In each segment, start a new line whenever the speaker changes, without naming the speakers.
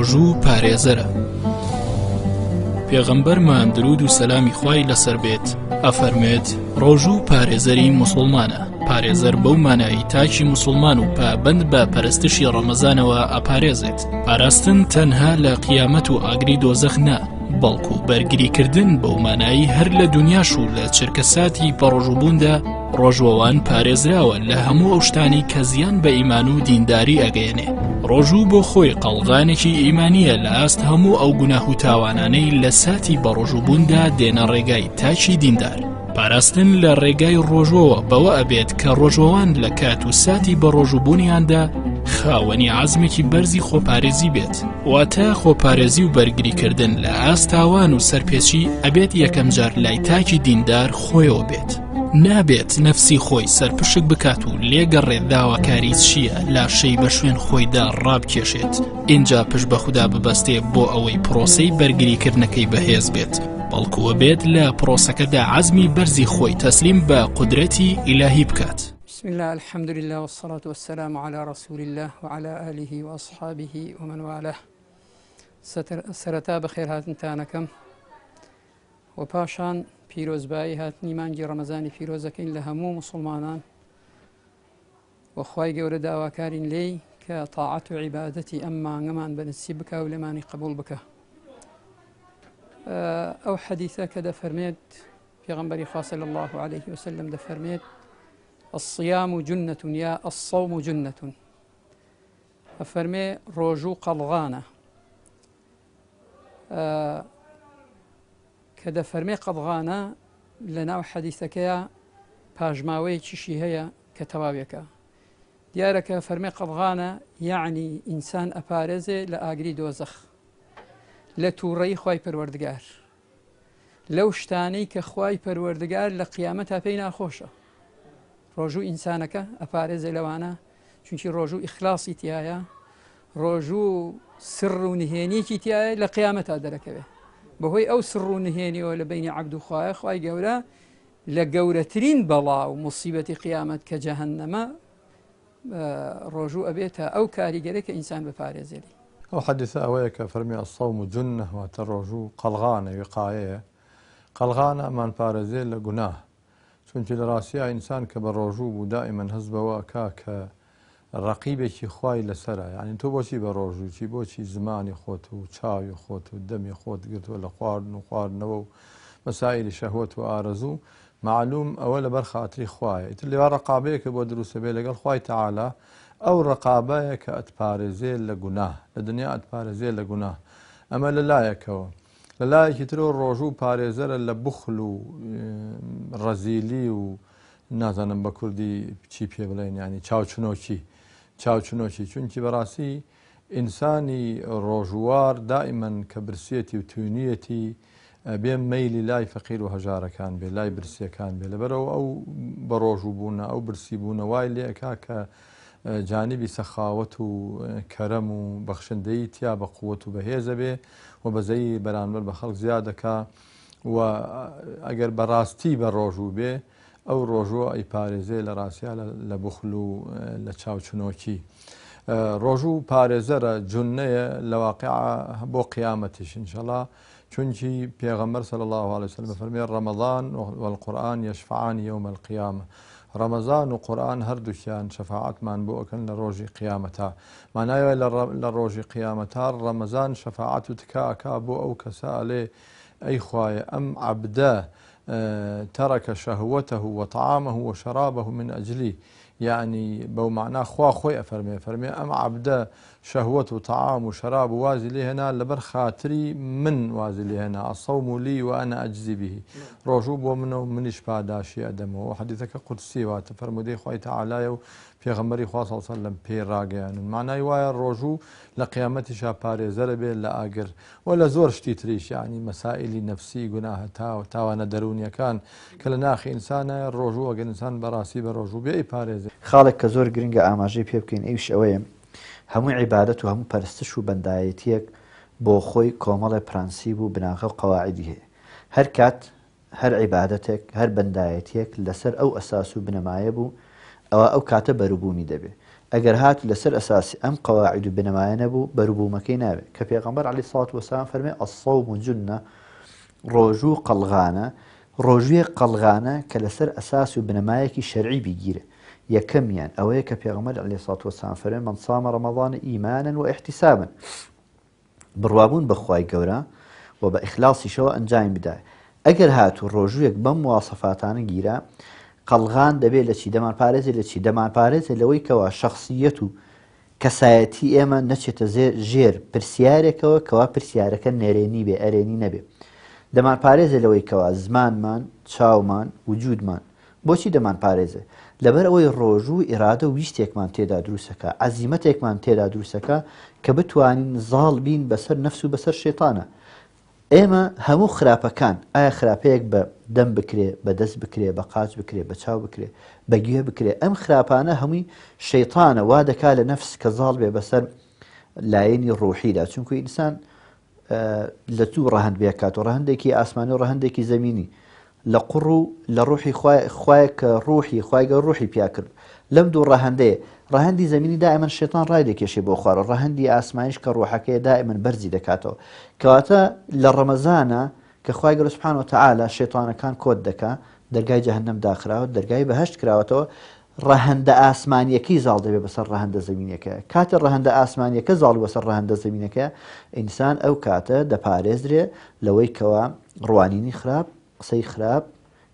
ڕۆژوو پارێزەرە. پێغەمبەرمان درود و سەلامی خوای لەسەر بێت ئەفەرمێت ڕۆژوو پارێزەری موسڵمانە. پارێزەر بەو مانایی تاکی موسڵمان و پابەند بە پەرستشی ڕەمەزانەوە ئەپارێزێت. پاراستن تەنها لە قیامەت و ئاگری دۆزەخ نا، بەڵکو بەرگریکردن بەو مانایی هەر لە دنیاش و لە چرکەساتی بەڕۆژوبووندا ڕۆژوەوان پارێزراوە لە هەموو ئەو شتانی کە زیان بە ئیمان و دینداری ئەگەیەنێ. ڕۆژوو بۆ خۆی قەڵغانێکی ئیمانیە لە ئاست هەموو ئەو گوناه و تاوانانەی لە ساتی بەڕۆژوبووندا دێنە ڕێگای تاکی دیندار. پاراستن لە ڕێگای ڕۆژەوە بەوە ئەبێت کە ڕۆژەوان لە کات و ساتی بەڕۆژوبوونیاندا خاوەنی عەزمێکی بەرزی خۆپارێزی بێت. واتە خۆپارێزی و بەرگریکردن لە ئاستاوان و سەرپێچی ئەبێت یەکەم جار لای تاکی دیندار خۆیەوە بێت. نابێت نەفسی خۆی سەرپشک بکات و لێگەڕێت داواکاری چییە لاشەی بە شوێن خۆیدا ڕابکێشێت. اینجا پشت بە خوددا ببەستێ بۆ ئەوەی پرۆسەی بەرگریکردنەکەی بەهێز بێت، بەڵکووە بێت لە پرۆسەکەدا عەزمی بەرزی خۆی تەسلیم بە قودرەتی ئیلاهی بکات.
بسم الله الحمد لله والصلاة والسلام على رسول الله وعلى آله وأصحابه ومن والاه. سرتا بخير هاتن تانكم وباشان پیرۆزبایی هاتنی مانگی ڕەمەزانی پیرۆزەکەین لە هەموو موسڵمانان و خوای گەورە داواکارین لێی کە تاعەت و عیبادەتی ئەم مانگەمان بەنسیب بکە و لێمانی قبول بکە. ئەو حەدیثە کە دەفەرمێت پێغەمبەری خوا صلی الله عليه وسلم دەفەرمێت الصيام جنة یا الصوم جنة، ئەفەرمێ ڕۆژوو قەڵغانە. کە دەفەرمێ قەڵغانە لە ناو حەدیثەکەیە پاژماوەیەکیشی هەیە کە تەواویەکە. دیارەکە فەرمێ قەڵغانە یعنی ئینسان ئەپارێزێ لە ئاگری دۆزەخ، لە تووڕەی خوای پەروەردگار، لەو شتانەی کە خوای پەروەردگار لە قیامەتا پێی ناخۆشە. ڕۆژوو ئینسانەکە ئەپارێزێ لەوانە، چونکی ڕۆژوو ئیخلاسی تایە، ڕۆژوو سڕ و نهێنیەکی تایە لە قیامەتا دەرەکەوێ. بەهۆی ئەو سڕ و نهێنیەوە لە بینی عەبد و خوایە، خوای گەورە لە گەورەترین بەڵا و موسیبەتی قیامەت کە جەهەنەمە ڕۆژوو ئەبێتە ئەو کاریگەرە کە ئینسان بپارێزێری.
ئەو حەدیثە ئەوەیە کە فەرمی الصوم جنة واتە ڕۆژوو قەڵغانە وقایەیە. قەڵغانە ئەمان پارێزێ لە گوناه، چونکی لە ڕاستیە ئینسان کە بە ڕۆژوو بوو دائیمەن هەست بەوە ئەکا کە ڕەقیبێکی خوای لەسەرە. یعنی تۆ بۆچی بە ڕۆژوو بۆچی زمانی خۆت و چاوی خۆت و دەمی خۆت گرتووە لە خواردن و خواردنەوە و مەسائلی شەهوەت و ئارەزوو، معلوم ئەوە لەبەر خاتری خوایە. ئیتر لێوە ڕەقابەیە کە بۆ دروستە بێ لەگەڵ خوای تەعالا، ئەو ڕەقابەیە کە ئەتپارێزێ لە گوناه، لە دنیا ئەتپارێزێ لە گوناه. ئەمە لەلایەکەوە. لەلایەکی ترۆ ڕۆژوو پارێزەرە لە بوخل و ڕەزیلی و نازانم بە کوردی چی پێ بڵێن، ینی چاوچنۆکی، چونکی بەڕاستی ئینسانی ڕۆژوار دائیمەن کە برسێتی و توێنیەتی بێن مەیلی لای فەقیر و هەژارەکان بێ، لای برسیەکان بێ. لەبەرەوە ئەو بە ڕۆژوو بوونە، ئەو برسی بوونە وای لێکا کە جانیبی سەخاوەت و کەرەم و بەخشندەی تیا بە قووەت و بەهێزە بێ و بەزەی بەرامبەر بە خەڵک زیادەکە. و ئەگەر بەڕاستی بە ڕۆژوو بێ، ئەو ڕۆژوە ئەی پارێزێ لە ڕاستیا لە بوخل و لە چاوچنۆکی. ڕۆژوو پارێزەرە جونەیە لە واقعە بۆ قیامەتیش ئینشەڵا، چونکی پێغەمبەر صلی الله عليه وسلم فەرمێ ڕەمەضان والقورئان یەشفعان یوم القیامە. ڕەمەزان و قورئان هەردووکیان شەفاعەتمان بۆ ئەکەن لە ڕۆژی قیامەتا. مانایە لە ڕۆژی قیامەتا ڕەمەزان شەفاعەت و تکا ئەکا بۆ ئەو کەسە ئەڵێ ئەی خوایە ئەم عەبدە ترك شهوته وطعامه وشرابه من أجلي، يعني بو معناه خوا خوي أفرمي أم عبدا شهوة وطعام وشراب وازي لي هنا لبر خاطري من وازي لي هنا الصوم لي وأنا أجزي به. رجوب ومنه منش باداشي أدمه. وحديثك قدسي واتفرمدي خوي تعالى في غمري خوا صلى الله عليه وسلم في راجعان معناه يوايا الرجوع لقيامتي شاباري زربي لا أجر ولا زور شتيتريش، يعني مسائل نفسي جناها تاو أنا دروني كان كلنا أخي إنسان الرجوع أجر إنسان براسي بالرجوع بأي باريز
خالق كزور جرينجا ئاماژەی پێ بکەین ئەوش ئەوەیە هەموو عیبادەت و هەموو پەرستش و بەندایەتیەک بۆ خۆی کۆمەڵی پرەنسیب و بناغە و قەواعیدی هەیە. هەر کات هەر عیبادەتێک هەر بەندایەتیەک لەسەر ئەو ئەساس و بنەمایە بوو، ئەوە ئەو کاتە بەروبوونی دەبێت. ئەگەر هات لەسەر ئەساسی ئەم قەواعید و بنەمایە نەبوو بەروبوومەکەی ناوێت کە پێغەمبەر عەلەیهی سەڵات وەسەلام فەرمێ الصەوم جونە ڕۆژوو قەڵغانە ڕۆژوویە قەڵغانە کە لەسەر ئەساس و بنەمایەکی شەرعی بیگیرە یەکەمیان ئەوەیە کە پێغەمبەر عەلەیهی سەڵات وەسەلام فەرمێ من صام رەمەضان ئیمانا واحتسابا بڕوابوون بەخوای گەورە و بە ئیخلاصیشەوە ئەنجامی بدایە ئەگەر هاتوو ڕۆژوویەک بەم مواسەفاتانە گیرە قەڵغان دەبێت لە چی دەمانپارێزێ لە چی دەمانپارێزێ لەوەی کەوا شەخصیەت و کەسایەتی ئێمە نەچێتە ژێر پرسیارێکەوە کەوا پرسیارەکە نێرێنی بێ ئەرێنی نەبێ دەمانپارێزێ لەوەی کەوا زمانمان چاومان وجودمان بۆچی دەمانپارێزێ لەبەر ئەوەی ڕۆژوو ئیرادە و ویستێکمان تێدا دروستەکە عەزیمەتێکمان تێدا دروستەکە کە بتوانین زاڵ بین بەسەر نەفس و بەسەر شێتانە ئێمە هەموو خراپەکان ئایا خراپەیەک بە دەم بکرێ بە دەست بکرێ بە قاچ بکرێ بە چاو بکرێ بە گوێ بکرێ ئەم خراپانە هەمووی شەیطانە وا دەکا لە نەفس کە زاڵ بێ بەسەر لایەنی ڕوحیدا چونکو ئینسان لە دوو ڕەهەند بێکات و ڕەهەندێکی ئاسمانی و ڕەهەندێکی زەمینی لە قوڕ و لە ڕوحی خوای کە ڕوحی خوای گەورە ڕوحی پیا کرد لەم دوو ڕەهەندەیە ڕەهەندی زەمینی دائیمەن شێطان ڕای دەکێشێ بۆ خوارە ڕەهەندی ئاسمانیش کە ڕوحەکەی دائیمەن بەرزی دەکاتەوە کەواتە لە ڕەمەزانە کە خوای گەورە سوبحانە وتەعالا شێطانەکان کۆت دەکا دەرگای جەهەنەم داخراوە دەرگای بەهەشت کراوەتەوە ڕەهەندە ئاسمانیەکەی زاڵ دەبێ بەسەر ڕەهەندە زەمینەکە کاتە ڕەهەندە ئاسمانیەکە زاڵ بەسەر ڕەهەندە زەمینەکە ئینسان ئەو کاتە دەپارێزرێ لەوەی کەوا ڕوانینی خراپ قسەی خراپ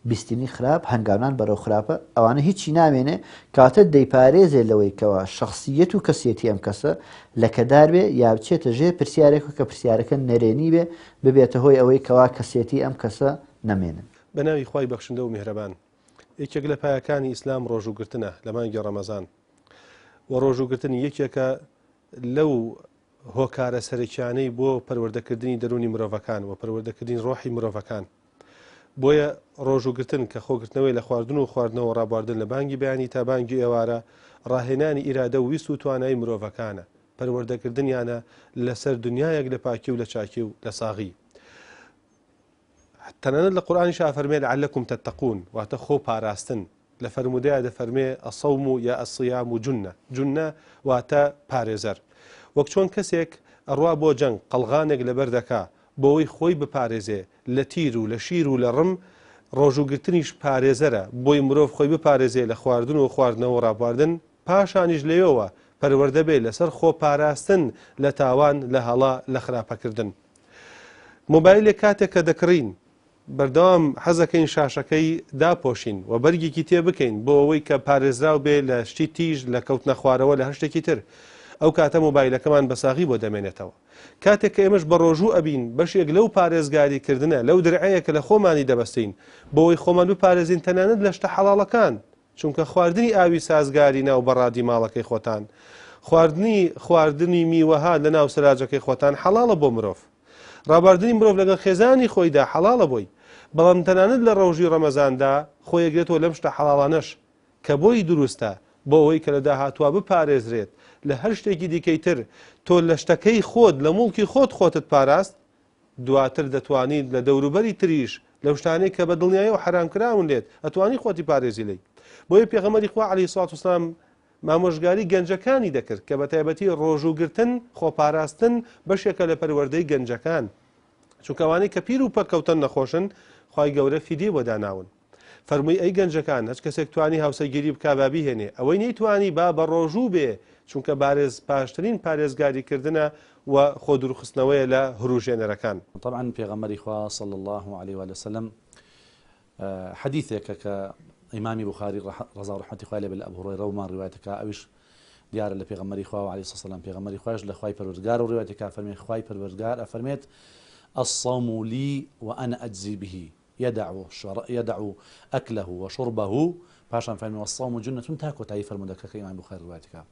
بیستنی خراپ هەنگاوان بەرەو خراپە ئەوانە هیچی نامێنێ کاتە دەیپارێزێ لەوەی کەوا شخصیەت و کەسێتی ئەم کەسە لە کەدار بێ یا بچێتە ژێر پرسیارێک کە پرسیارەکە نەرێنی بێ ببێتە هۆی ئەوەی کەوا کەسێتی ئەم کەسە نەمێنن
بە ناوی خوای بەخشندە و میهرەبان یەکێک لە پایەکانی ئیسلام ڕۆژوگرتنە لە مانگی ڕەمەزان و ڕۆژوگرتنی یەکێکە لەو هۆکارە سەرکیانەی بۆ پەروەردەکردنی دەرونی مرۆڤەکان و پەروەردەکردنی ڕۆحی مرۆڤەکان بۆیە ڕۆژوگرتن کە خۆگرتنەوەی لە خواردن و خواردنەوە ڕابواردن لە بانگی بەیانی تا بانگی ئێوارە ڕاهێنانی ئیرادە و ویست و توانایی مرۆڤەکانە پەروەردەکردنیانە لەسەر دنیایەک لە پاکی و لە چاکی و لە ساغی تەنانەت لە قورئانیش فەرمێ لەعەلەکم تەتەقون واتە خۆ پاراستن لە فەرمودەیە دەفەرمێ ئەسەوم یا ئەسیام و جونە واتە پارێزەر وەک چۆن کەسێک ئەڕوا بۆ جەنگ قەڵغانێک لەبەر دەکا بۆەوەی خۆی بپارێزێ لە تیر و لە شیر و لە ڕم ڕۆژوگرتنیش پارێزەرە بۆی مرۆڤ خۆی بپارێزێ لە خواردن و خواردنەوە ڕابواردن پاشانیش لەوێەوە پەروەردە بێ لەسەر خۆ پاراستن لە تاوان لە هەڵا لە خراپەکردن مۆبایلێک کاتێک کە دەکڕین بەردەوام حەزەکەین شاشەکەی داپۆشین و بەرگێکی تێ بکەین بۆ ئەوەی کە پارێزراو بێ لە شتی تیژ لە کەوتنە خوارەوە لە هەر شتێکی تر ئەو کاتە مۆبایلەکەمان بەساغی بۆ دەمێنێتەوە کاتێک کە ئێمەش بە ڕۆژوو ئەبین بەشێک لەو پارێزگاریکردنە لەو درعەیەکە لە خۆمانی دەبەستین بۆەوەی خۆمان بپارێزین تەنانەت لە شتە حەڵاڵەکان چونکە خواردنی ئاوی سازگاری ناو بەڕادی ماڵەکەی خۆتان خواردنی میوەها لە ناو سەلاجەکەی خۆتان حەڵاڵە بۆ مرۆڤ ڕابواردنی مرۆڤ لەگەڵ خێزانی خۆیدا حەڵاڵە بۆی بەڵام تەنانەت لە ڕۆژی ڕەمەزاندا خۆیەگرێتەوە لەم شتە حەڵاڵانەش کە بۆی دروستە بۆ ئەوەی کە لە داهاتووە بپارێزرێت لە هەر شتێکی دیکەی تر تۆ لە شتەکەی خۆت لە موڵکی خۆتت پاراست دواتر دەتوانیت لە دەوروبەری تریش لەو شتانەی کە بە دڵنیایی و حرامکراون لێت ئەتوانی خۆتی پارێزی لی بۆیە پێغەمبەری خوا عەلەیهی سەڵات وسەلام مامۆژگاری گەنجەکانی دەکرد کە بە تایبەتی ڕۆژوگرتن خۆپاراستن بەشێکە لە پەروەردەی گەنجەکان چونکە ئەوانەی کە پیر و پەکەوتن نەخۆشن خوای گەورە فیدیە بۆ داناون فەرمووی ئەی گەنجەکان هەچ کەسێک توانی هاوسەرگیری بکا با بیهێنێ ئەوەی نەیتوانی با بە ڕۆژوو بێ چونکە پاشترین پارێزگاریکردنە و خۆ دوورخستنەوەیە لە هەروژێنەرەکان
طبعا پێغەمبەری خوا صلی الله عليه وسلم حديثێکە کە ئیمامی بوخاری ڕەزا و ڕەحمەتی خوای لێ بێ لە ئەبو هورەیرە ومان ڕیوایەتەکە ئەویش دیارە لە پێغەمبەری خوا عەلەیهی سەلام پێغەمبەری خوایش لە خوای پەروەردگار و ڕیوایەتەکە فەرمێ خوای پەروەردگار ئەفەرمێت الصوم لي وأنا أجزي به يدع أكله وشربه پاشان فەرمێ والصوم جنة تا کۆتایی فەرمودەکە کە ئیمامی بوخاری ڕیوایەتەکە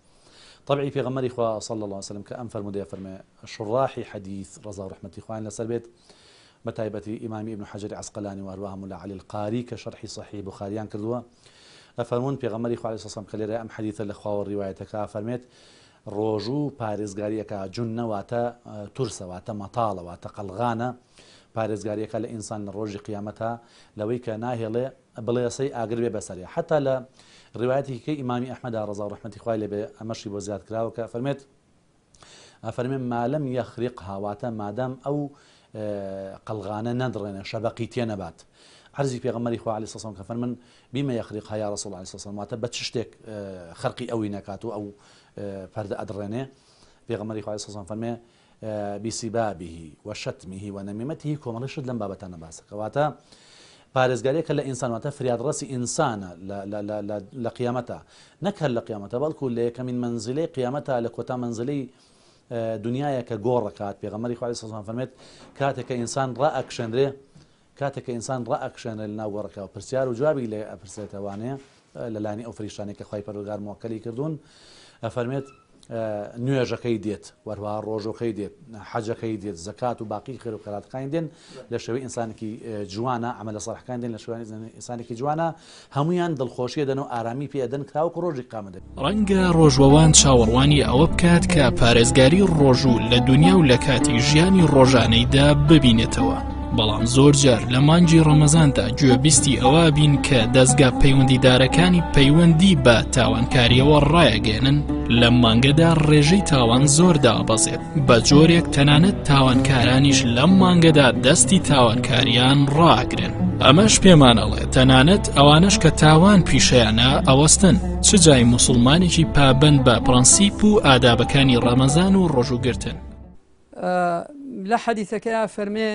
طبعی پێغەمبەری خوا صلی الله عليه وسلم کە ئەم فەرمودەیە فەرمێ شڕاحی حەدیث ڕەزا و ڕەحمەتی خوایان لەسەر بێت بەتایبەتی ئیمامی ابن حەجەری عەسقەلانی و هەروەها مولا عەلی القاری کە شەرحی صەحیح بوخارییان کردووە ئەفەرمون پێغەمبەری خوا عەلەیهی سەلام کە لێرە ئەم حەدیثە لە خوا و ڕیوایەتەکە فەرمێت ڕۆژوو پارێزگاریەکە جونە واتە تورسە واتە مەتاڵە واتە قەڵغانە پارێزگاریەکە لە ئینسان لە ڕۆژی قیامەتە لەوەی کە ناهێڵێ بڵێسەی ئاگر بێ بەسەرێ حتا لە ڕواەتی کە ئیمامی ئەحمەدا ڕەزا و ڕەحمەتی خوای لێبێ ئەمەشی بۆ زیاد کراوە کە فەرمێت مالەم یەخریق هاواتە مادام ئەو قەلغانە نەدڕێنە شەبەقی تێ نەبات عرضی پێغەمبەری خوا عەلەیهی سەلام کە فەرمن بیمە یەخریقها یا ڕەسوڵ عەلەیهی سەلام واتە بە چ شتێک خەرقی ئەوی نەکات و ئەو پەردە ئەدڕێنێ پێغەمبەری خوا عەلەیهی سەلام فەرمێ بیسیبابه وشتمه ونميمته کۆمەڵی شت لەم بابەتانە باسەکە واتە پارێزگاریەکە لە ئینسان واتە فریادڕەسی ئینسانە لە قیامەتە نەک هەر لە قیامەتە بەڵکو لە یەکەمین منزلەی قیامەتە لە کۆتا منزلەی دنیایە کە گۆڕەکات پێغەمبەری خوا عەلەیهی سەلام فەرمێت کاتێک کە ئینسان ڕائەکشێنرێ لە ناو گۆڕەکەەوە پرسیار و جوابی لێ ئەپرسێتەوانەیە لەلایەنی ئەو فریشتانەی کە خوای پەروەردگار موەکەلی کردوون ئەفەرمێت نوێژەکەی دێت وەروەها ڕۆژەکەی دێت حەجەکەی دێت زەکات و باقی خێر و خێراتەکانی دێن لە شێوەی ئینسانێکی جوانە عەمەلە ساڵحەکان دێن لە شێوەی ئینسانێکی جوانە هەمویان دڵخۆشیە دەن و ئارامی پێدەن کراوەکو ڕۆژی قیامەت
ڕەنگە ڕۆژوەوان چاوەڕوانی ئەوە بکات کە پارێزگاری ڕۆژوو لە دنیا و لە کاتی ژیانی ڕۆژانەیدا ببینێتەوە بەڵام زۆر جار لە مانگی ڕەمەزاندا گوێبیستی ئەوە بین کە دەستگا پەیوەندیدارەکانی پەیوەندی بە تاوانکاریەوە ڕایەگەێنن لە مانگەدا ڕێژەی تاوان زۆر دابەزێت بە جۆرێک تەنانەت تاوانکارانیش لەم مانگەدا دەستی تاوانکاریان ڕاگرن ئەمەش پێمانەڵێ تەنانەت ئەوانش کە تاوان پیشەیانە ئەوەستن چ جای موسڵمانێکی پابند بە پرەنسیپ و ئادابەکانی ڕەمەزان و ڕۆژوگرتن
لە حەدیثەکەیە فەرمێ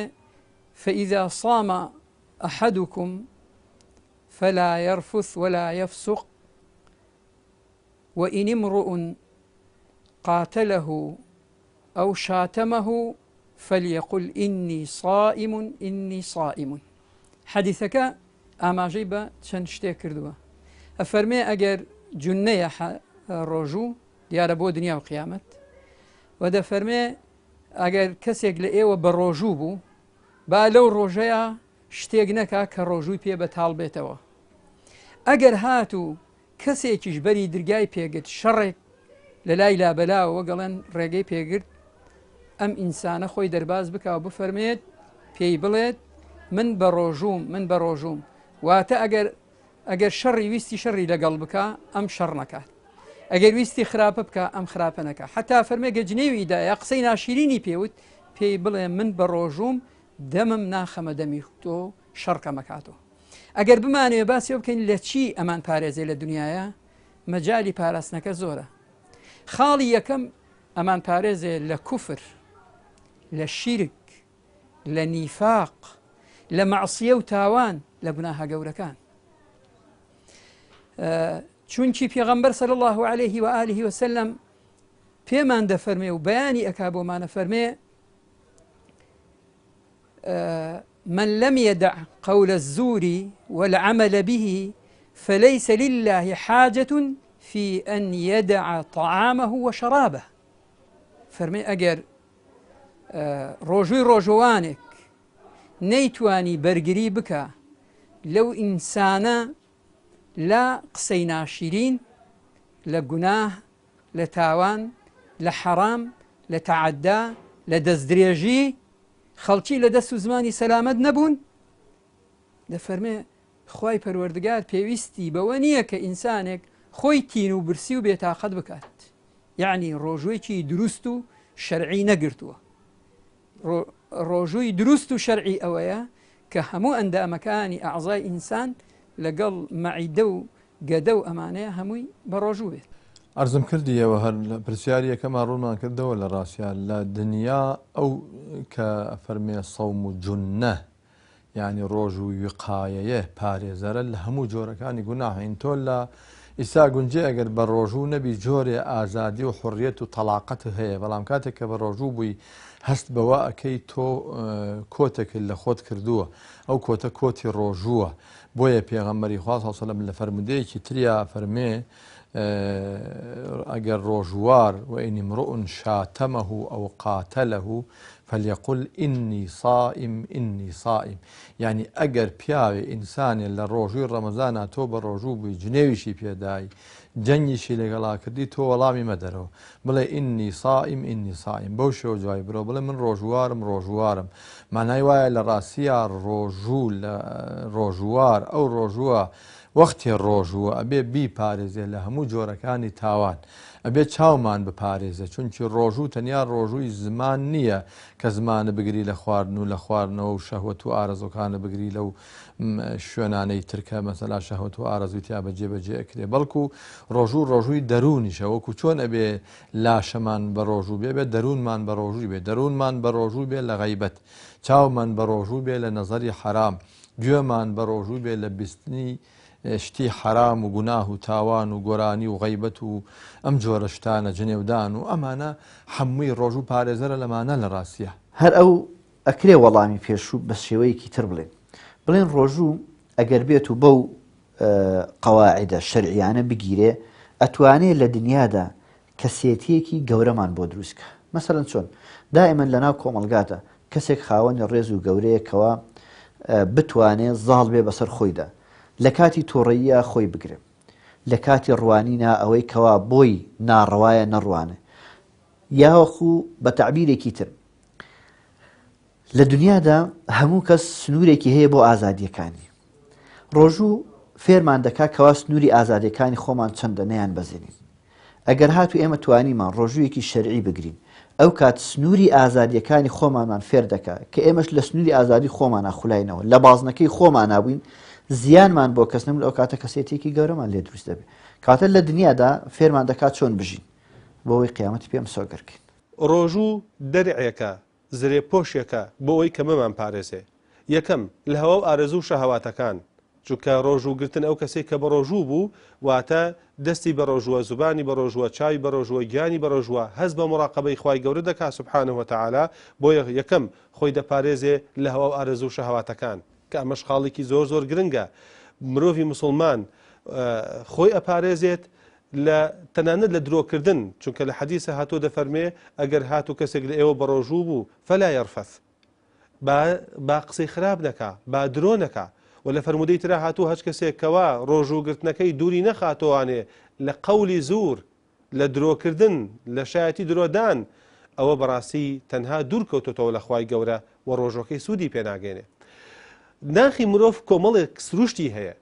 فإذا صام أحدكم فلا يرفث ولا يفسق وإن امرؤ قاتله أو شاتمه فليقل إني صائم إني صائم حديثك ئاماژەی بە چەند شتێک کردووە ئەفەرمێ ئەگەر جونەیە ڕۆژوو دیارە بۆ دنیا و قیامەت و دەفەرمێ ئەگەر کەسێک لە ئێوە بە ڕۆژوو بوو با لەو ڕۆژەیە شتێک نەکا کە ڕۆژووی پێ بەتاڵ بێتەوە ئەگەر هات و کەسێکیش بەری درگای پێگرت شەڕێک لە لای لابەلاوە گەڵێن ڕێگەی پێگرت ئەم ئینسانە خۆی دەرباز بکاو بفەرمێت پێی بڵێت من بە ڕۆژوم واتە ئەگەر شەڕی ویستی شەڕی لەگەڵ بکە ئەم شەڕ نەکات ئەگەر ویستی خراپە بکە ئەم خراپە نەکە حتا فەرمێگە جنێویدا یا قسەی ناشیرینی پێوت پێی بڵێ من بە ڕۆژوم دەمم ناخەمە دەمی تۆ شەڕکە مەکاتەوە ئەگەر بمانوێ باسی بکەین لە چی ئەمان پارێزێ لە دنیاە مەجای پاراستنەکە زۆرە خاڵی یەکەم ئەمان پارێزێ لە کوفر لە شیرک لە نیفاق لە مەعسیە و تاوان لە گوناهە گەورەکان چونکی پێغەمبەر صلی الله عليه و آله وسلم پێمان دەفەرمێ و بەیانی ئەکا بۆمانە فەرمێ من لم يدع قول الزور والعمل به فليس لله حاجة في أن يدع طعامه وشرابه فرمي أجر ڕۆژووی ڕۆژوانێک نەیتوانی بەرگری بکە لەو ئینسانە لە قسەی ناشرین لە گوناه لە تاوان لە حەرام لە تەعەدا لە دەستدرێژی خەڵکی لە دەست و زمانی سەلامەت نەبوون دەفەرمێ خوای پەروەردگار پێویستی بەوە نییە کە ئینسانێک خۆی تین و برسی و بێتاقەت بکات یعنی ڕۆژوویەکی دروست و شەرعی نەگرتووە ڕۆژووی دروست و شەرعی ئەوەیە کە هەموو ئەندامەکانی ئەعزای ئینسان لەگەڵ مەعیدە و گەدە و ئەمانەیە هەمووی بە ڕۆژوو بێت
ئەرزم کردیەوە هەر پرسیاری یەکەمان ڕوونمان کردەوە لە ڕاستیان لە دنیا ئەو کە فەرمێ سەوم و جونە یعنی ڕۆژ و وقایەیە پارێزەرە لە هەموو جۆرەکانی گوناهین تۆ لە ئیسا گونجێ ئەگەر بە ڕۆژوو نەبی جۆرێ ئازادی و حڕیەت و تەلاقەت هەیە بەڵام کاتێک کە بە ڕۆژوو بووی هەست بەوە ئەەکەی تۆ کۆتێکت لە خۆت کردووە ئەو کۆتە کۆتی ڕۆژووە بۆیە پێغەمبەری خوا صلی الله علیه و سلم لە فەرمودەیەکی تریا فەرمێ ئەگەر ڕۆژوار وإن امرؤ شاتمه أو قاتله فليقل إني صائم إني صائم يعني ئەگەر پیاوێ ئینسانێ لە ڕۆژووی ڕەمەزانە تۆ بە ڕۆژوو بووی جنێویشی پێدای جەنگیشی لەگەڵا کردی تۆ وەڵامی مەدەرەوە بڵێ ئینی صائم ئینی صائم بەو شێوە جوای برۆ بڵێ من ڕۆژوارم مانای وایە لە ڕاستیە ڕۆژوو لە ڕۆژوار ئەو ڕۆژووە وەختی ڕۆژوە ئەبێ بیپارێزێ لە هەموو جۆرەکانی تاوان ئەبێ چاومان بپارێزە چونکی ڕۆژوو تەنیا ڕۆژووی زمان نییە کە زمانە بگری لە خواردن و لە خواردنەوە و شەهوەت و ئارەزۆکانە بگری لەو شوێنانەی ترکە مەسەلا شەهوەت و ئارەزوی تیا بەجێبەجێ ئەکرێ بەڵکو ڕۆژووی دەرونیشە وەکو چۆن ئەبێ لاشەمان بە ڕۆژوو بێ دەروونمان بە ڕۆژووی بێ دەروونمان بە ڕۆژوو بێ لە غەیبەت چاومان بە ڕۆژوو بێ لە نەزەری حرام گوێمان بە ڕۆژوو بێ لە بیستنی شتی حرام و گوناه و تاوان و گۆرانی و غەیبەت و ئەم جۆرە شتانە جنێودان و ئەمانە هەمووی ڕۆژوو پارێزەرە لەمانە لە ڕاستیە
هەر ئەو ئەکرێ وەڵامی پێشوو بە شێوەیەکی تر بڵێن ڕۆژوو ئەگەر بێت و بەو قەواعیدە شەرعیانە بگیرێ ئەتوانێت لە دنیادا کەسێتیەکی گەورەمان بۆ دروستکە مەسەڵەن چۆن دائیمەن لەناو کۆمەلگاتە کەسێک خاوەنی ڕێز و گەورەیەکەوە بتوانێت زاڵ بێ بەسەر خۆیدا لە کاتی تۆڕەییە خۆی بگرێ لە کاتی ڕوانینە ئەوەی کەوا بۆی ناڕەوایە نەڕوانە یاوەخو بە تعبیرێکی تر لە دنیادا هەموو کەس سنوورێکی هەیە بۆ ئازادیەکانی ڕۆژوو فێرمان دەکا کەوا سنووری ئازادیەکانی خۆمان چەندە نەیان بەزێنین ئەگەر هاتو ئێمە توانیمان ڕۆژوویەکی شەرعی بگرین ئەو کات سنووری ئازادیەکانی خۆمانمان فێر دەکا کە ئێمەش لە سنووری ئازادی خۆمانە خولاینەوە لە بازنەکەی خۆمان نابووین زیانمان بۆ کەس نەبوو ئەو کاتە کەسێتێکی گەورەمان لێ دروست دەبێت کاتە لە دنیادا فێرمان دەکات چۆن بژین بۆ ئەوەی قیامەتی پێم سۆگەرکەین
ڕۆژوو دەرعێکە زرێ پۆشێکە بۆ ئەوەی کە مەمان پارێزێ یەکەم لە هەوا و ئارەزوو و شەهەواتەکان چونکە ڕۆژووگرتن ئەو کەسێک کە بە ڕۆژوو بوو واتە دەستی بە ڕۆژووە زوبانی بە ڕۆژووە چاوی بە ڕۆژووە گیانی بە ڕۆژووە هەست بە مراقبەی خوای گەورە دەکات سوبحانەه وتەعالا بۆ یەکەم خۆی دەپارێزێ لە هەوا و ئارەزوو و شەهەواتەکان کە ئەمەش خاڵێکی زۆر گرنگە مرۆڤی مسلمان خۆی ئەپارێزێت لە تەنانەت لە درۆکردن چونکە لە حەدیثە هاتۆ دەفەرمێ ئەگەر هاتو کەسێک لە ئێوە بە ڕۆژوو بوو فەلا یەرفەث با قسەی خراپ نەکا با درۆ نەکا و لە فەرمودەی ترا هاتوو هەچ کەسێکەوە ڕۆژووگرتنەکەی دووری نەخاتۆوانێ لە قەولی زور لە درۆکردن لە شایەتی درۆدان ئەوە بەڕاستی تەنها دوور کەوتۆتەوە لە خوای گەورە و ڕۆژەکەی سوودی پێناگەێنێ ناخی مرۆڤ کۆمەڵێک سروشتی هەیە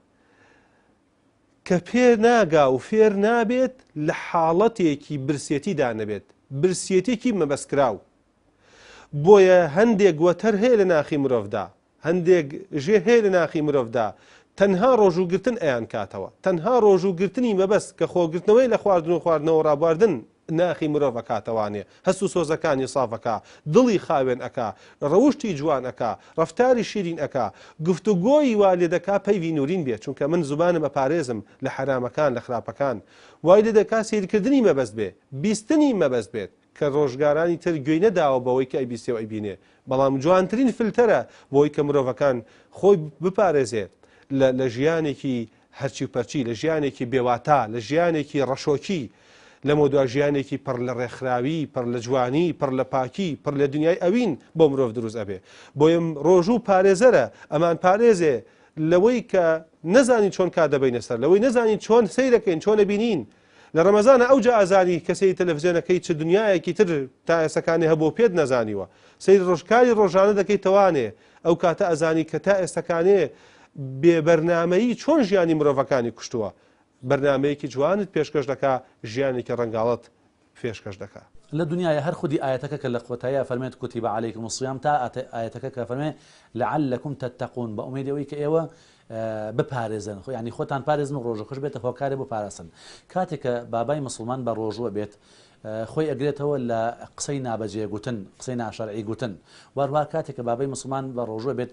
کە پێر ناگا و فێر نابێت لە حاڵەتێکی برسێتیدا نەبێت برسێتێکی مەبەستکراو بۆیە هەندێک وەتەر هەیە لە ناخی مرۆڤدا هەندێک ژێ هەیە لە ناخی مرۆڤدا تەنها ڕۆژووگرتن ئەیان کاتەوە تەنها ڕۆژووگرتنی مەبەست کە خۆگرتنەوەی لە خواردن و خواردنەوە ڕابواردن ناخی مرۆڤ کاتەوانێ هەست و سۆزەکانی سافەکە دڵی خاوێن ئەکا ڕەوشتی جوان ئەکا ڕەفتاری شیرین ئەکا گفتوگۆی وا لێ دەکا پەیوی نورین بێت چونکە من زوبانم ئەپارێزم لە حرامەکان لە خراپەکان وای لێ دەکا سیرکردنی مەبەست بێ بیستنی مەبەست بێت کە ڕۆژگارانی تر گوێی نەداوە بەوەی کە ئەیبیستێ و ئەیبینێ بەڵام جوانترین فلتەرە بۆی کە مرۆڤەکان خۆی بپارێزێت لە ژیانێکی هەرچی و پەرچی لە ژیانێکی بێواتا لە ژیانێکی ڕەشۆکی لەمە دو ژیانێکی پڕ لە ڕێکخراوی پڕ لە جوانی پڕ لە پاکی پڕ لە دنیای ئەوین بۆ مرۆڤ دروست ئەبێ بۆیم ڕۆژوو پارێزەرە ئەمان پارێزێ لەوەی کە نەزانی چۆن کا دەبینە سەر لەوەی نەزانی چۆن سەیرەکەین چۆن ئەبینین لە ڕەمەزانە ئەوجا ئازانی کەسەی تەلەڤیزیۆنەکەی چ دنیایەکی تر تا ئێستەکانی هەبوو پێت نەزانیوە سەیر ڕۆژکاری ڕۆژانە دەکەی توانێ ئەو کاتە ئەزانی کە تا ئێستەکانێ بێبەرنامەیی چۆن ژیانی مرۆڤەکانی کوشتووە بەرنمەیەکی جوانت پێشکەش دەکا ژیانێکی ڕەنگاڵت پێشکەش دەکا
لە دنیای هەر خودی ئاەتەکە کە لە قوتایە فەرمێت کوتیبە عەلەیکم الصیام تا ئاەتەکە کە فەرمێ لعلکم تتقون بە ئومێدەوەی کە ئێوە بپارێزن خۆ ینی خۆتان پارێزن و ڕۆژە خۆش بێتە هۆکارێ بۆ پاراستن کاتێک کە بابای مسلمان بە ڕۆژوە بێت خۆی ئەگرێتەوە لە قسەی نابەجێ گوتن قسەی ناشەرعی گوتن وەروها کاتێک کە بابای مسلمان بە ڕۆژوە بێت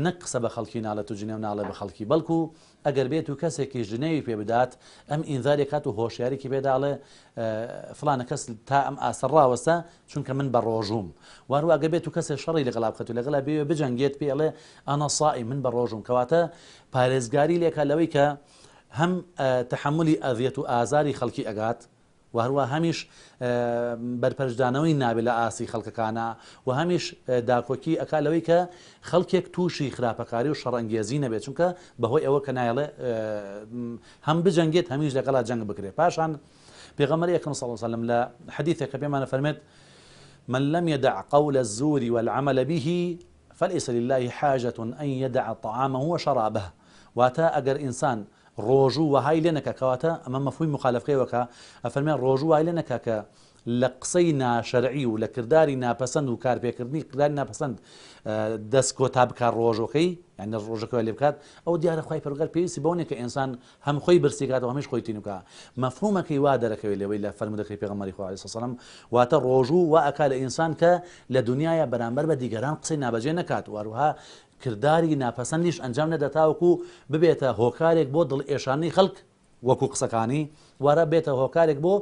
نەک قسە بە خەڵکی ناڵێت و جنێو ناڵێ بە خەڵکی بەڵکو ئەگەر بێت و کەسێکی ژنەوی پێ بدات ئەم ئینزارێک کات و هۆشیارێکی پێداڵێ فلانە کەس تا ئەم ئاسە ڕاوەستە چونکە من بە ڕۆژوم وەروها ئەگەر بێت و کەسێک شەڕی لەگەڵا بکات و لەگەڵا بێ بجەنگێت پێڵێ ئەنا صائم من بە ڕۆژوم کەواتە پارێزگاری لێکە لەوەی کە هەم تەحملی ئەذیەت و ئازاری خەڵکی ئەگات و هەروە هەمیش بەرپەرشدانەوەی نابێت لە ئاسی خەڵکەکانە و هەمیش داکۆکی ئەکا لەوەی کە خەڵکێک تووشی خراپەکاری و شەڕەنگێزی نەبێت چونکە بەهۆی ئەوە کە نایڵێ هەم بجەنگێت هەمیش لەگەڵا جەنگ بکرێت پاشان پێغەمبەری ئەکرەم صلی الله علیه وسلم لە حەدیثێکە پێمانە فەرمێت من لم يدع قول الزور والعمل به فليس لله حاجة أن يدع طعامه وشرابه واتا ئەگەر ئینسان ڕۆژوو وهای لێ نەکەکەواتە ئەمە مەفهومی مخالفەکەیەوەکە ئەفەرمێن ڕۆژوو وای لێ نەکە کە لە قسەی ناشەرعی و لە کردداری ناپەسەند و کارپێکردنی کردداری ناپەسەند دەست کۆتا بکات ڕۆژەکەی یعنی ڕۆژەکەی لێ بکات ئەو دیارە خی پەروەردگار پێویستی بەوەیە کە ئینسان هەم خۆی برسیکات و هەمیش خۆی تینوکە مەفهومەکەی وا دەرەکەوێت لەوەی لە فەرمودەکەی پێغەمبەری خوا عەلەیهی سەلام واتە ڕۆژوو وا ئەکا لە ئینسان کە لە دنیاە بەرامبەر بە دیگەران قسەی نابەجێ نەکات وەروها کردداری ناپەسەندیش ئەنجام نەدەتاوەکو ببێتە هۆکارێک بۆ دڵ ئێشانی خەڵک وەکو قسەکانی وارە بێتە هۆکارێک بۆ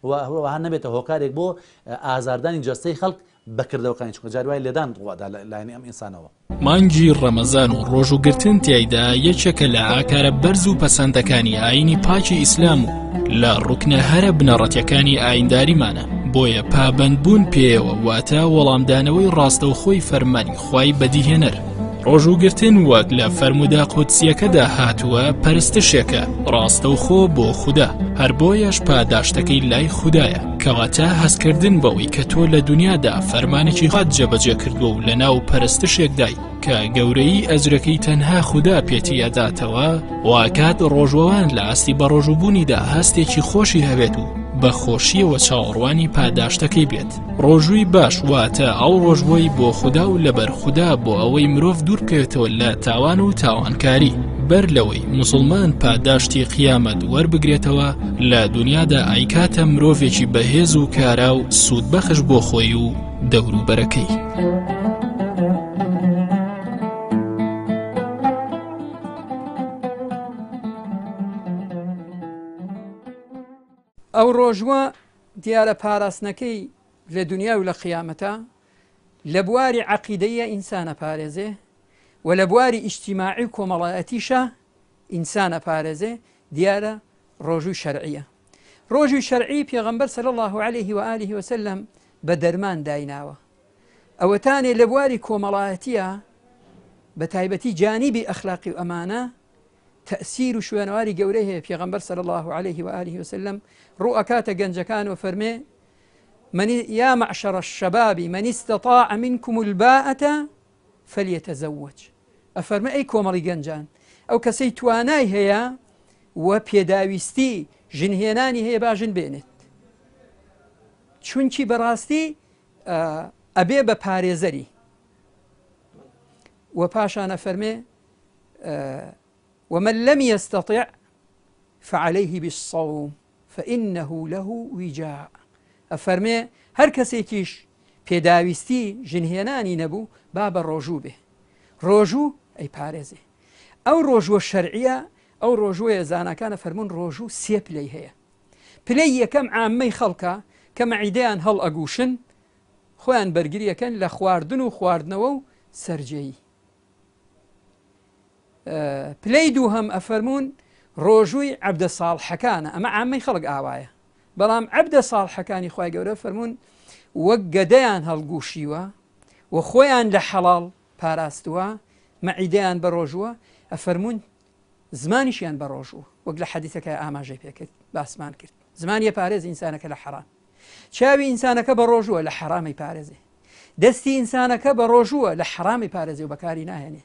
وها نەبێتە هۆکارێک بۆ ئازاردانی جەستەی خەڵک بەکردەوەکانی چکە جاروای لێدان ڕوادا لایەنی ئەم ئینسانەوە
مانگی ڕەمەزان و ڕۆژوگرتن تیایدا یەکێکە لە ئاکارە بەرز و پەسەندەکانی ئاینی پاکی ئیسلام و لە ڕوکنە هەرە بنەڕەتیەکانی ئاینداریمانە بۆیە پابەندبوون پێیەوە واتە وەڵامدانەوەی ڕاستەوخۆی فەرمانی خوای بەدیهێنەر ڕۆژوگرتن وەک لە فەرمودا قودسیەکەدا هاتووە پەرستشێکە ڕاستەوخۆ بۆ خودا هەر بۆیەش پاداشتەکەی لای خودایە کەواتە هەستکردن بەوەی کە تۆ لە دنیادا فەرمانێکی خات جێبەجێ کردووە و لە ناو پەرستشێکدای کە گەورەی ئەجرەکەی تەنها خوددا پێتی ئەداتەوە واکات ڕۆژوەوان لە ئاستی بە ڕۆژوبوونیدا هەستێکی خۆشی هەبێت و بە خۆشیەوە چاوەڕوانی پاداشتەکەی بێت ڕۆژووی باش واتە ئەو ڕۆژبۆی بۆ خوددا و لەبەر خوددا بۆ ئەوەی مرۆڤ دوور بکەوێتەوە لە تاوان و تاوانکاری بەر لەوەی موسڵمان پاداشتی قیامەت وەربگرێتەوە لە دنیادا ئایکاتە مرۆڤێکی بەهێز و کارا و سوودبەخش بۆ خۆی و دەوروبەرەکەی
ئەو ڕۆژوە دیارە پاراستنەکەی لە دنیا و لە قیامەتە لە بواری عەقیدەیە ئینسانە پارێزێ و لە بواری ئیجتیماعی و کۆمەڵایەتیشە ئینسانە پارێزێ دیارە ڕۆژووی شەرعیە ڕۆژوی شەرعی پێغەمبەر صلی الله عليه و آله وسلم بە دەرمان دایناوە ئەوەتانێ لە بواری کۆمەڵایەتیە بە تایبەتی جانیبی ئەخلاقی و ئەمانە تأثیر و شوێنەواری گەورەی هەیە پێغەمبەر صلی الله عليه و آله وسلم ڕوو ئەکاتە گەنجەکان و فەرمێ يا معشر الشباب من استطاع منكم الباءة فليتزوج ئەفەرمە ئەی کۆمەڵی گەنجان ئەو کەسەی توانای هەیە و پێداویستی ژنهێنانی هەیە با ژن بێنێت چونکی بەڕاستی ئەبێ بە پارێزەری و پاشانە فەرمێ ومن لم يستطع فعليه بالصوم فإنه له وجاء ئەفەرمێ هەر کەسێکیش پێداویستی ژنهێنانی نەبوو با بە ڕۆژوو بێ ڕۆژوو ئەی پارێزێ ئەو ڕۆژوە شەرعیە ئەو ڕۆژوەیە زانەکانە فەرمون ڕۆژوو سێ پلەی هەیە پلەی یەکەم عامەی خەڵکە کە مەعیدەیان هەڵ ئەگوشن خۆیان بەرگریەکەن لە خواردن و خواردنەوە و سەرجەیی پلەی دووهەم ئەفەرمون ڕۆژووی عەبدە ساڵحەکانە ئەمە عامەی خەڵک ئاوایە بەڵام عەبدە ساڵحەکانی خوای گەورە فەرمون وەک گەدەیان هەڵگوشیوە و خۆیان لە حەڵاڵ پاراستووە مەعیدەیان بە ڕۆژووە ئەفەرمون زمانیشیان بە ڕۆژووە وەک لە حەدیثەکە ئاماژەی پێکرد باسمان کرد زمانی پارێز ئینسانەکە لە حەرام چاوی ئینسانەکە بە ڕۆژووە لە حەرامی پارێزێ دەستی ئینسانەکە بە ڕۆژووە لە حەرامی پارێزێ و بەکاری ناهێنێ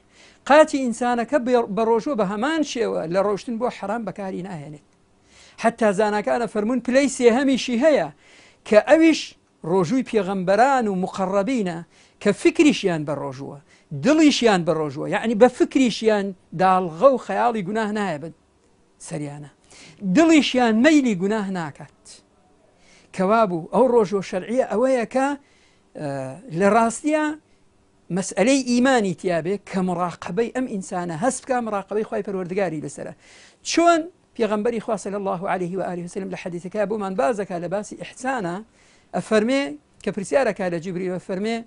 قاچی ئینسانەکە بە ڕۆژووە بە هەمان شێوە لە ڕۆشتن بۆ حەرام بەکاری ناهێنێت حتا زانەکانە فەرمون پلەی سێهەمیشی هەیە کە ئەویش ڕۆژووی پێغەمبەران و مقەڕەبینە کە فکریشیان بە ڕۆژووە دڵیشیان بە ڕۆژووە یعنی بە فکریشیان داڵغە و خەیاڵی گوناه نایە بە سەریانە دڵیشیان مەیلی گوناه ناکات کەوا بوو ئەو ڕۆژوە شەرعیە ئەوەیە کە لە ڕاستیە مەسئلەی ئیمانی تیابێ کە مراقبەی ئەم ئینسانە هەست بکە مراقبەی خوای پەروەردگاری لەسەرە چۆن پێغەمبەری خوا صلی الله عليه و آله وسلم لە حەدیثەکە بۆمان بازەکە لە باسی ئیحسانە ئەفەرمێ کە پرسیارەکە لە جیبریل ئەفەرمێ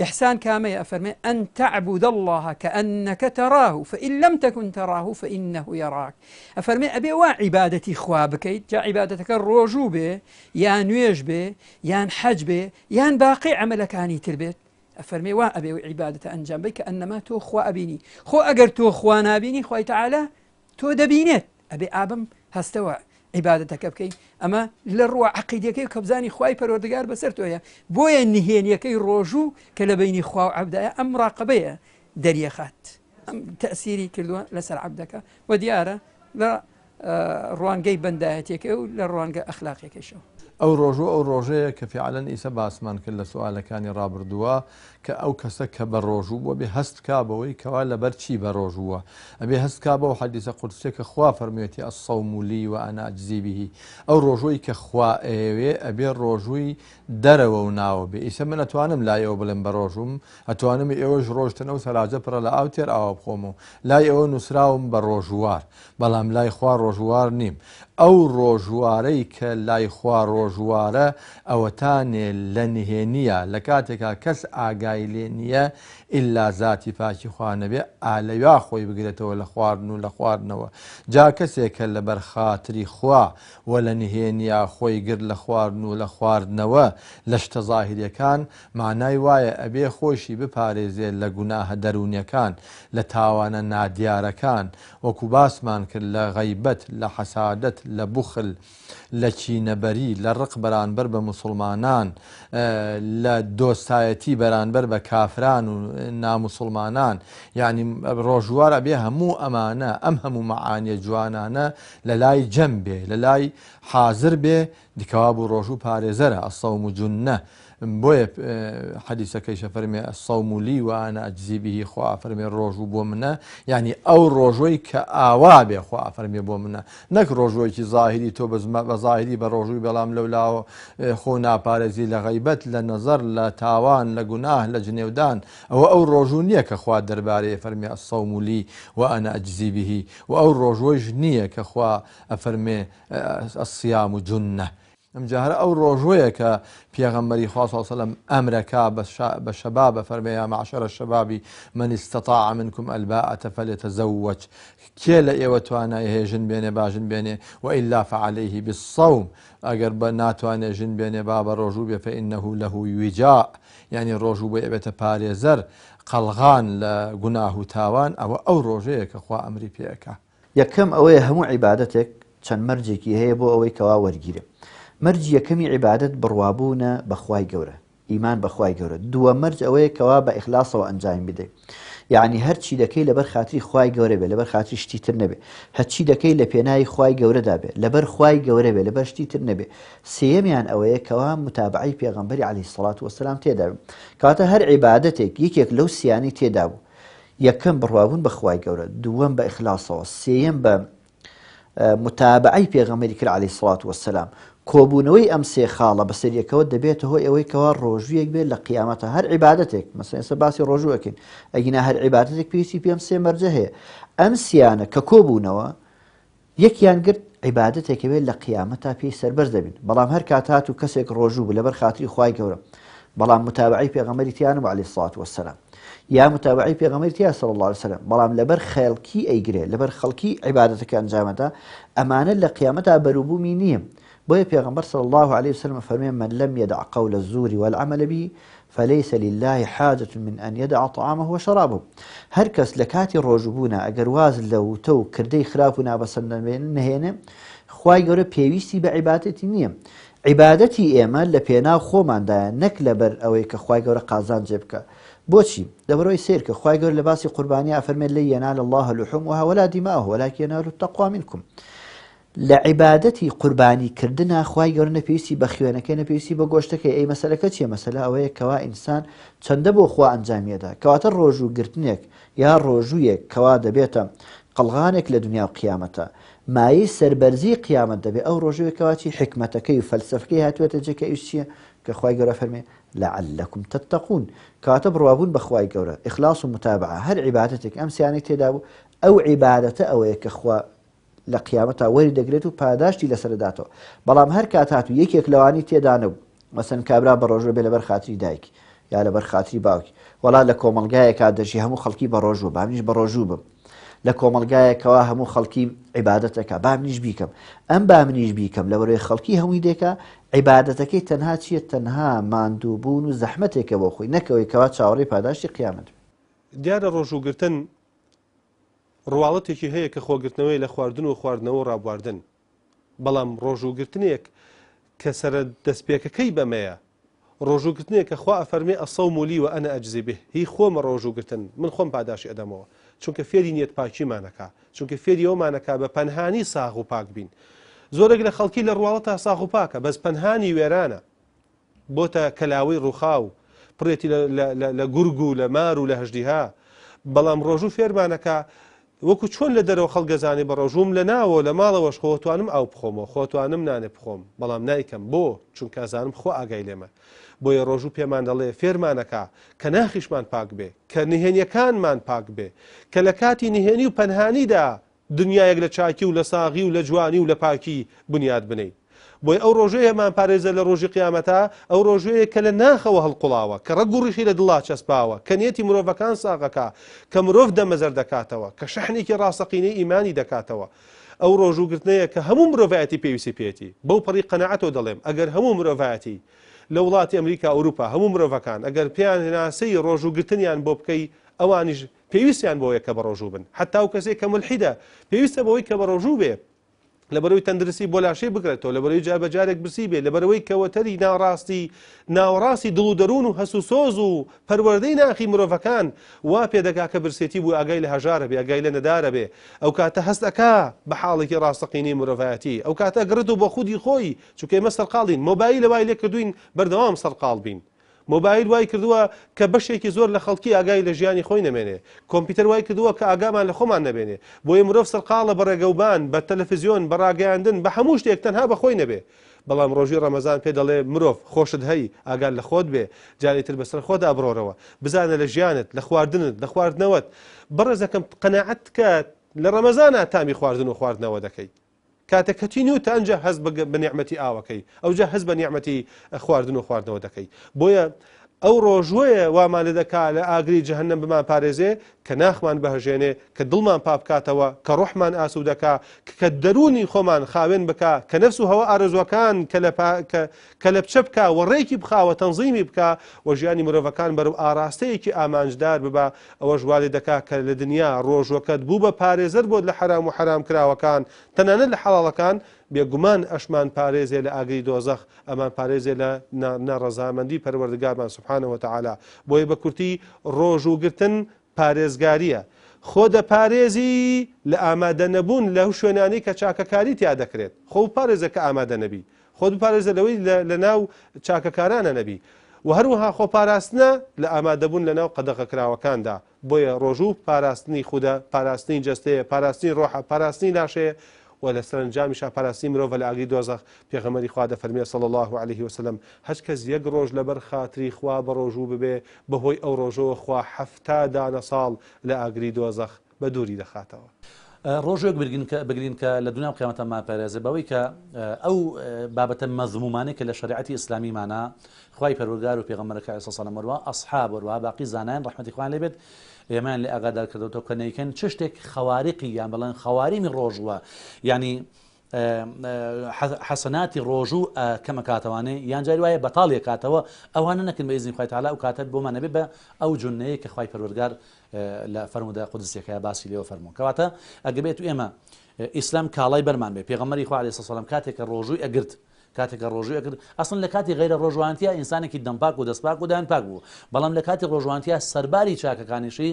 إحسان كامية أفرمي أن تعبد الله كأنك تراه فإن لم تكن تراه فإنه يراك أفرمي أبي وعبادتي خوابك جاء عبادتك الرجوع به يان نويج به يان حج به يان باقي عملك عني تربيت أفرمي وأبي عبادة أنجام بك أنما تو خوا أبيني خو أجر تو خوانا أبيني خوي تعالى تو دبينت أبي أبم هستوى عبادتك بكي أما للروع عقيدتك كبزاني خواي پروردگار بسرتويا بويا نهينيكي روجو كلا بيني خوا وعبدايا أم راقبية دريخات أم تأثيري كردوا لسر عبدك وديارة لە ڕوانگەی بەندایەتێکە و لە ڕوانگە ئەخلاقێکەشەوە.
ئەو ئەو ڕۆژەیە کە فیعلەن ئیسە باسمان کرد لە سوالەکانی ڕابردووە کە ئەو کەسە کە بە ڕۆژوو بۆ بێ هەست کا بەوەی کەوا لەبەر چی بە ڕۆژووە ئەبێ هەست کا بەو حەدیسە قودسیە کە خوا فەرموویەتی ئەسەوم لی و ئەنا ئەجزی به ئەو ڕۆژووی کە خوا ئەوێ ئەبێ ڕۆژووی دەرەوە و ناوە بێ ئیسە من ئەتوانم لای ئەوە بڵێم بە ڕۆژوم ئەتوانم ئێوەش ڕۆژتنە و سەلاجە پڕە لە ئاو تێر ئاوە بخۆمەوە لای ئەوە نووسراوم بە ڕۆژوار بەڵام لای خوا ڕۆژوار نیم ئەو ڕۆژوارەی کە لای خوا ڕۆژوارە ئەوەتانێ لە نهێنیە لە کاتێکا کەس ئاگای لێ نییە ئللا زاتی پاکی خوانەبێ ئالەوا خۆی بگرێتەوە لە خواردن و لە خواردنەوە جا کەسێکە لە بەرخاتری خوا و لە نهێنیا خۆی گرت لە خواردن و لە خواردنەوە لە شتە زاهریەکان معنای وایە ئەبێ خۆشی بپارێزێت لە گوناهە دەرونیەکان لە تاوانە نادیارەکان وەکو باسمان کرد لە غەیبەت لە حەسادەت لە بوخل لە چینەبەری لە ڕق بەرانبەر بە موسڵمانان لە دۆستایەتی بەرانبەر بە کافران و ناموسڵمانان یعنی ڕۆژوارە بێ هەموو ئەمانە ئەم هەموو مەعانیە جوانانە لە لای جەم بێ لە لای حازر بێ دیکەوا بوو ڕۆژوو پارێزەرە ئەسەوم و جونە بۆیە حەدیسەکەیشە فەرمێ ئەسەوم لی و ئەنا ئەجزی به خوا فەرمێ ڕۆژوو بۆ منە یعنی ئەو ڕۆژۆی کە ئاوا بێ خوا فەرمێ بۆ منە نەک ڕۆژۆیکی زاهری تۆ بە زاهری بە ڕۆژووی بەڵام لەولاوە خۆ ناپارێزی لە غەیبەت لە نەزەر لە تاوان لە گوناه لە جنێودان ئەوە ئەو ڕۆژوو نییە کە خوا دەربارەیە فەرمێ ئەسەوم لی و ئەنا ئەجزی به و ئەو ڕۆژۆیش نییە کە خوا ئەفەرمێ ئەسیام و جونە ئەم جارە ئەو ڕۆژۆیە کە پێغەمبەری خوا صلی الله علیه و سلم ئەمرەکە بە شەبابە فەرمێ یا معشەرە الشەبابی من استطاع منکم الباءة فليتزوج کێ لە ئێوە توانای هەیە ژن بێنێ با ژن بێنێ وئیلا فعليه بالصوم ئەگەر بە ناتوانێ ژن بێنێ با بە ڕۆژوو بێ فإنه له وجاء یعنی ڕۆژوو بۆ ئەبێتە پارێزەر قەڵغان لە گوناه و تاوان ئەوە ئەو ڕۆژەیە کە خوا ئەمری پێەکە
یەکەم ئەوەیە هەموو عیبادەتێک چەند مەرجێکی هەیە بۆ ئەوەی کەوا وەرگیرێ مەرج یەکەمی عیبادەت بڕوابوونە بەخوای گەورە ئیمان بەخوای گەورە دووە مەرج ئەوەیە کەوا بە ئیخلاسەوە ئەنجام بدەیت یعنی هەرچی دەکەی لەبەر خاتری خوای گەورە بێ لەبەر خاتری شتی تر نەبێ هەرچی دەکەی لە پێناوی خوای گەورەدا بێ لەبەر خوای گەورە بێ لەبەر شتی تر نەبێ سێیەمیان ئەوەیە کەوا متابعەی پێغەمبەری عەلەیهی سەڵات وەسەلام تێدا بێ کەواتە هەر عیبادەتێک یەکێک لەو سیانی تێدا بوو یەکەم بڕوابوون بەخوای گەورە دووەم بە ئیخلاسەوە سێیەم بە متابعەی پێغەمبەری کرد عەلەیهی سەڵات وەسەلام کۆبوونەوەی ئەم سێ خاڵە بەسەریەکەوە دەبێتە هۆی ئەوەی کەوا ڕۆژوویەک بێت لە قیامەتە هەر عیبادەتێک مەسەڵەن ئێستا باسی ڕۆژووەکەین ئەگینا هەر عیبادەتێک پێویستی پێم سێ مەرجە هەیە ئەم سیانە کە کۆبوونەوە یەکیان گرت عیبادەتێکە بێت لە قیامەتا پێی سەربەرز دەبین بەڵام هەر کاتات و کەسێک ڕۆژوو بوو لەبەر خاتری خوای گەورە بەڵام متابعەی پێغەمبەری تیانە عەلەیهی سەڵات وەسەلام یا متابعەی پێغەمبەری تیا صلی الله علیه وسلم بەڵام لەبەر خەڵکی ئەیگرێت لەبەر خەڵکی عیبادەتەکە ئەنجامەدا ئەمانە لە قیامەتا بەرووبوومی نییە بۆیە پێغەمبەر صلی الله عليه وسلم فەرمێ من لم يدع قول الزور والعمل به فليس لله حاجة من أن يدع طعامه وشرابه هەر کەس لە کاتی ڕۆژبوونە ئەگەر واز لە وتە و کردەی خراپ و نابەسەند نهێنێ خوای گەورە پێویستی بە عیبادەتی نییە عیبادەتی ئێمە لە پێناو خۆماندایە نەک لەبەر ئەوەی کە خوای گەورە قازان جێ بکە بۆچی لەبەرەوەی سیر کە خوای گەورە لە باسی قوربانی ئەفەرمێت لن ينال الله لحومها ولا دماؤها ولكن يناله التقوى منكم لە عیبادەتی قوربانیکردنە خوای گەورە نەپێویستی بە خوێنەکەی نەپێویستی بە گۆشتەکەی ئەی مەسەلەکە چیە مەسەلە ئەوەیە کەوا ئینسان چەندە بۆ خوا ئەنجامیەدا کەواتە ڕۆژووگرتنێک یا ڕۆژوویەک کەوا دەبێتە قەڵغانێک لە دنیا و قیامەتە مایەی سەربەرزی قیامەت دەبێت ئەو ڕۆژوێکەوەی حکمەتەکەی و فەلسەفەکەی هاتوێتە جێکە ئیش چییە کە خوای گەورە فەرمێ لعلكم تتقون کەواتە بڕوابوون بە خوای گەورە ئیخلاص و متابعە هەر عیبادەتێک ئەم سیانەی تێدا بوو ئەو عیبادەتە ئەوەیە کە خوا لە قیامەتا وەری دەگرێت و پاداشتی لەسەرداتەوە بەڵام هەر کات هاتوو یەکێک لەوانی تێدا نەبوو مەسەن کابرا بە ڕۆژوە بێ لەبەر خاتری دایکی یا لەبەر خاتری باوکی وەڵا لە کۆمەلگایەکا دەژی هەموو خەڵکی بە ڕۆژوە با منیش بە ڕۆژوو بم لە کۆمەلگایەکەوە هەموو خەڵکی عیبادەتەکە با منیش بیکەم ئەم با منیش بیکەم لەبەرەوەی خەڵکی هەمووی دێکە عیبادەتەکەی تەنها چیە تەنها ماندووبوون و زەحمەتێکە بۆ خۆی نەکەوەی کەوا چاوەڕێی پاداشتی قیامەت
دیارە ڕۆژووگرتن ڕواڵەتێکی هەیە کە خۆگرتنەوەی لە خواردن و خواردنەوە ڕابواردن بەڵام ڕۆژووگرتنێک کە سەر دەستپێکەکەی بەمەیە ڕۆژووگرتنێک کە خوا ئەفەرمێ ئەسەوم لی و ئەنا ئەجزی به هی خۆمە ڕۆژووگرتن من خۆم پاداشی ئەدەمەوە چونکە فێری نیەت پاکیمانەکە چونکە فێری ئەومانەکە بە پەنهانی ساغ و پاک بین زۆرێک لە خەڵکی لە ڕواڵە تا ساغ و پاکە بەس پەنهانی وێرانە بۆتە کەلاوەی ڕووخاو پڕێتی لە گورگ و لە مار و لە هەژدیها بەڵام ڕۆژوو فێرمانەکە وەکو چۆن لە دەرەوە خەڵگەزانانی بە ڕۆژوم لە ناوە لە ماڵەوەش خۆتوانم ئەو بخۆمەوە خۆتوانم نانێ بخۆم بەڵام نایکەم بۆ چونکە ئازانم خۆ ئاگای لێمە بۆیە ڕۆژوو پێمان دەڵێ فێرمانەکە کە ناخیشمان پاک بێ کە نهێنیەکانمان پاک بێ کە لە کاتی نهێنی و پەنهانیدا دنیایەک لە چاکی و لە ساغی و لە جوانی و لە پاکی بنیاد بنەین بۆی ئەو ڕۆژەیەمان پارێزە لە ڕۆژی قیامەتە ئەو ڕۆژەیە کە لە ناخەوە هەڵقوڵاوە کە ڕەگوڕیشی لە دڵا چەسپاوە کە نیەتی مرۆڤەکان ساغەکە کە مرۆڤ دەمەزەر دەکاتەوە کە شەحنێکی ڕاستەقینەی ئیمانی دەکاتەوە ئەو ڕۆژوگرتنەیە کە هەموو مرۆڤایەتی پێویستی پێێتی بەو پەڕی قەنەعەتەوە دەڵێم ئەگەر هەموو مرۆڤایەتی لە وڵاتی ئەمریکا ئەوروپا هەموو مرۆڤەکان ئەگەر پێیان هێناسەی ڕۆژوگرتنیان بۆ بکەی ئەوانیش پێویستیان بۆیە کە بە ڕۆژوو بن حتا و کەسێک کە ملحیدە پێویستە بەوەی کە بە ڕۆژوو بێ لەبەرەوەی تەندروستی بۆ لاشەی بکرێتەوە لەبەرەوەی جاربەجارێک برسی بێ لەبەرەوەی کەوەتەری ناوەڕاستی دڵ و دەروون و هەسو سۆز و پەروەردەی ناخی مرۆڤەکان وا پێدەکا کە برسێتی بوو ئاگای لە هەژارە بێ ئاگای لە نەدارە بێ ئەو کاتە هەست دەکا بە حاڵێکی ڕاستەقینەی مرۆڤایەتی ئەو کاتە گڕێت و بە خودی خۆی چونکە ئێمە سەرقاڵین مۆبایل لەوای لێ کردوین بەردەوام سەرقاڵ بین مۆبایل وای کردووە کە بەشێکی زۆر لە خەڵکی ئاگای لە ژیانی خۆی نەمێنێ کۆمپیوتەر وای کردووە کە ئاگامان لە خۆمان نەبێنێ بۆیە مرۆڤ سەرقاڵە بە ڕێگەوبان بە تەلەڤیزیۆن بە ڕاگەیاندن بە هەموو شتێک تەنها بە خۆی نەبێ بەڵام ڕۆژی ڕەمەزان پێ دەڵێ مرۆڤ خۆشت هەی ئاگال لە خۆت بێ جاری تر بەسەر خۆت ئەبڕۆرەوە بزانە لە ژیانت لە خواردنت لە خواردنەوەت بەڕێزەکەم قەناعەت کە لە ڕەمەزانە تامی خواردن و خواردنەوە دەکەی کاتێک کە تینی و تانجا هەز بە نیعمەتی ئاوەکەی ئەوجا هەز بە نیعمەتی خواردن و خواردنەوە دەکەی بۆیە ئەو ڕۆژوەیە وامان لە دەکا لە ئاگری جەهەنەم بمان پارێزێ کە ناخمان بەهژێنێ کە دڵمان پاپکاتەوە کە ڕۆحمان ئاسوود دەکا کە دەرونی خۆمان خاوێن بکە کە نەفس و هەوە ئارەزوەکان کە لە بچە بکە وەڕێکی بخاوە تەنزیمی بکە و ژیانی مرۆڤەکان بەرەو ئاراستەیەکی ئامانجدار ببە ئەوە ژوالێ دەکا کە لە دنیا ڕۆژوەکەت بوو بە پارێزەر بۆت لە حرام و حرام کراوەکان تەنانەت لە حەڵاڵەکان بێگومان ئەشمان پارێزێ لە ئاگری دۆزەخ ئەمان پارێزێ لە ناڕەزامەندی پەروەردگارمان سوبحانەهو وتەعالا بۆیە بە کورتی ڕۆژوگرتن پارێزگاریە خۆ دەپارێزی لە ئامادە نەبوون لەو شوێنانی کە چاکەکاری تیا دەکرێت خۆ پارێزە کە ئامادە نەبی خۆ پارێزە لەوەی لە ناو چاکەکارانە نەبی و هەروەها خۆ پاراستنە لە ئامادەبوون لە ناو قەدەغەکراوەکاندا بۆیە ڕۆژوو پاراستنی خودە پاراستنی جەستەیە پاراستنی ڕۆحە پاراستنی لاشەیە و لە سەرنجامیش پاراستی مرۆڤ لە ئاگری دۆزەخ پێغەمبەری خوا دەفەرمێ صلی الله عليه وسلم هەچ کەس یەک ڕۆژ لەبەر خاتری خوا بە ڕۆژوو ببێ بەهۆی ئەو ڕۆژەوە خوا 70 دانە ساڵ لە ئاگری دۆزەخ بە دووری دەخاتەوە
ڕۆژێک بگرین کە لە دنیا قیامەتەمان پارێزێ بەوەی کە ئەو بابەتە مەزمومانەی کە لە شەریعەتی ئیسلامیمانە خوای پەروەردگار و پێغەمبەرەکە عەلەیهی سەلام وەروە ئەصحاب وەروە باقی زانایان ڕەحمەتی خوایان لێبێت ئێمان لێ ئاگادار کردوەوە کە نەیکەن چ شتێک خەواریقی یان بەڵێن خەواریمی ڕۆژوە ینی حەسەناتی ڕۆژوو کەمە کاتەوانێ یان جاری وایە بەتاڵیە کاتەوە ئەوانە نەکەن بە ئیزنی خوای تەعالا ئەو کاتت بۆمان نەبێت بە ئەو جونەیە کە خوای پەروەردگار لە فەرموودە قودسیەکە باسی لێوە فەرموون کەواتە ئەگەبێت و ئێمە ئیسلام کاڵای بەرمان بێ پێغەمبەری خوا عەلەیهی سەلام کاتێکە ڕۆژووی ئەگرت کاتێکە ڕۆژووی ئەگرت ئەسڵ لە کاتی غەیرە ڕۆژوانتیە ئینسانێکی دەمپاک و دەستپاک و دایانپاک بوو بەڵام لە کاتی ڕۆژوانتیە سەرباری چاکەکانیشی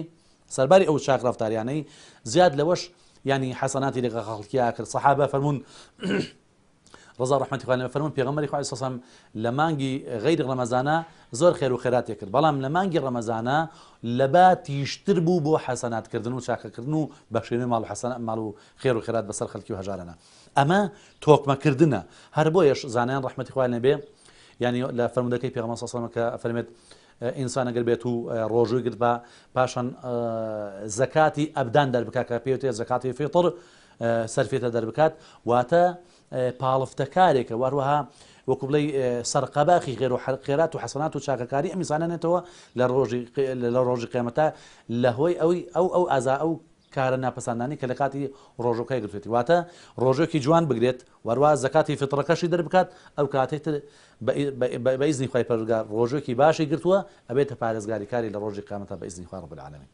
سەرباری ئەو چاک ڕەفتاریانەی زیاد لەوەش ینی حەسەناتی لەگە خەڵکییا کرد سەحابە فەرموون ڕەزا ڕەحمەتی خوای لێبێ فەرموون پێغەمبەری خوا عەلەیهی سەلام لە مانگی غەیری ڕەمەزانە زۆر خێر و خێراتی کرد بەڵام لە مانگی ڕەمەزانە لەباتیشتر بوو بۆ حەسەناتکردن و چاکەکردن و بەخشێنەوەی ماڵ و خێر و خێرات بەسەر خەڵکی و هەژارانە ئەمە تۆکمەکردنە هەر بۆیەش زانایان ڕەحمەتی خوای لێبێ ینی لە فەرموودەکەی پێغەمبەر صلی الله علیه و سلم کە فەرمێت ئینسان ئەگەر بێت و ڕۆژووی گرت بە پاشان زەکاتی ئەبدان دەربکات کە پێوتێت زەکاتی فیتر سەرفێتە دەربکات واتە پاڵفتەکارێکە وەروەها وەکو بڵێ سەرقەباخی غێر و خێرات و حەسەنات و چاکەکاری ئەم ئینسانانێتەوە لە ڕۆژی قیامەتە لە هۆی ئەو ئازا ئەو کارە ناپەسەندانی کە لە کاتی ڕۆژەکەی گرتوێتی واتە ڕۆژێکی جوان بگرێت وەروە زەکاتی فیتڕەکەشی دەربکات ئەو کاتێتر بە ئیزنی خوای پەروەردگار ڕۆژێکی باشی گرتووە ئەبێتە پارێزگاری کاری لە ڕۆژی قیامەتە بە ئیزنی خوا رب العالمین.